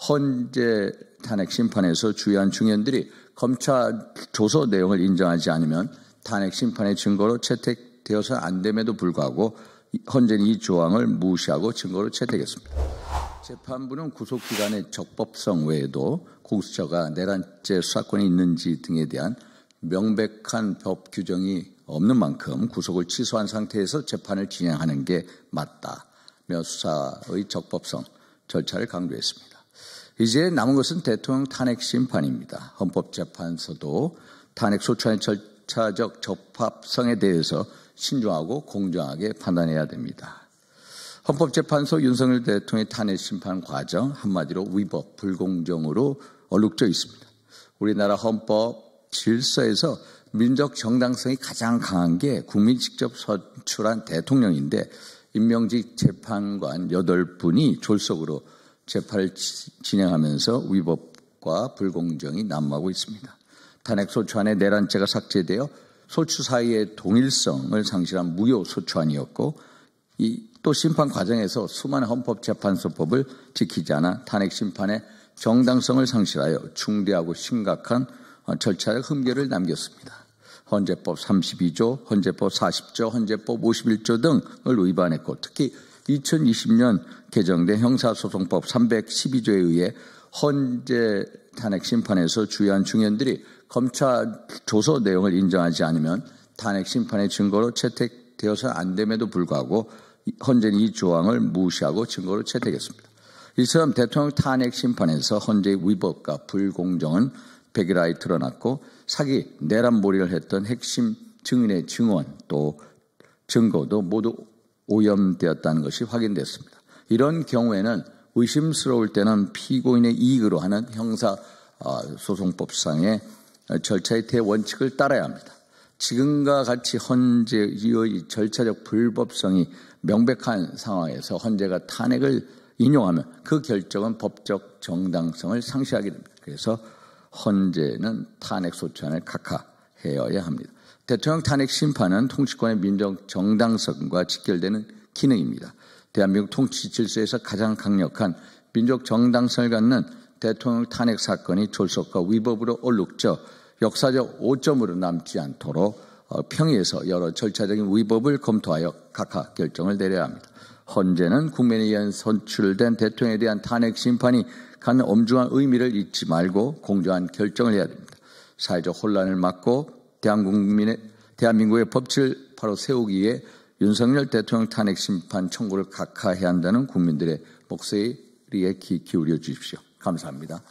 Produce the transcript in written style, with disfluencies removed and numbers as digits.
헌재 탄핵 심판에서 주요한 중연들이 검찰 조서 내용을 인정하지 않으면 탄핵 심판의 증거로 채택되어서 안 됨에도 불구하고 헌재는 이 조항을 무시하고 증거로 채택했습니다. 재판부는 구속기간의 적법성 외에도 공수처가 내란죄 수사권이 있는지 등에 대한 명백한 법 규정이 없는 만큼 구속을 취소한 상태에서 재판을 진행하는 게 맞다며 수사의 적법성 절차를 강조했습니다. 이제 남은 것은 대통령 탄핵 심판입니다. 헌법재판소도 탄핵 소추안의 절차적 적합성에 대해서 신중하고 공정하게 판단해야 됩니다. 헌법재판소 윤석열 대통령의 탄핵 심판 과정 한마디로 위법, 불공정으로 얼룩져 있습니다. 우리나라 헌법 질서에서 민족 정당성이 가장 강한 게 국민이 직접 선출한 대통령인데 임명직 재판관 8분이 졸속으로 재판을 진행하면서 위법과 불공정이 난무하고 있습니다. 탄핵 소추안의 내란죄가 삭제되어 소추 사이의 동일성을 상실한 무효 소추안이었고 또 심판 과정에서 수많은 헌법재판소법을 지키지 않아 탄핵 심판의 정당성을 상실하여 중대하고 심각한 절차적 흠결을 남겼습니다. 헌재법 32조, 헌재법 40조, 헌재법 51조 등을 위반했고 특히 2020년 개정된 형사소송법 312조에 의해 헌재 탄핵 심판에서 주요한 중연들이 검찰 조서 내용을 인정하지 않으면 탄핵 심판의 증거로 채택되어서 안 됨에도 불구하고 헌재는 이 조항을 무시하고 증거로 채택했습니다. 이처럼 대통령 탄핵 심판에서 헌재의 위법과 불공정은 백일하에 드러났고 사기, 내란몰이를 했던 핵심 증인의 증언 또 증거도 모두 오염되었다는 것이 확인됐습니다. 이런 경우에는 의심스러울 때는 피고인의 이익으로 하는 형사소송법상의 절차의 대원칙을 따라야 합니다. 지금과 같이 헌재의 절차적 불법성이 명백한 상황에서 헌재가 탄핵을 인용하면 그 결정은 법적 정당성을 상실하게 됩니다. 그래서 헌재는 탄핵 소추안을 각하해야 합니다. 대통령 탄핵 심판은 통치권의 민족 정당성과 직결되는 기능입니다. 대한민국 통치 질서에서 가장 강력한 민족 정당성을 갖는 대통령 탄핵 사건이 졸속과 위법으로 얼룩져 역사적 오점으로 남지 않도록 평의에서 여러 절차적인 위법을 검토하여 각하 결정을 내려야 합니다. 헌재는 국민에 의한 선출된 대통령에 대한 탄핵 심판이 갖는 엄중한 의미를 잊지 말고 공정한 결정을 해야 됩니다. 사회적 혼란을 막고 대한민국의 법치를 바로 세우기 위해 윤석열 대통령 탄핵 심판 청구를 각하해야 한다는 국민들의 목소리에 귀 기울여 주십시오. 감사합니다.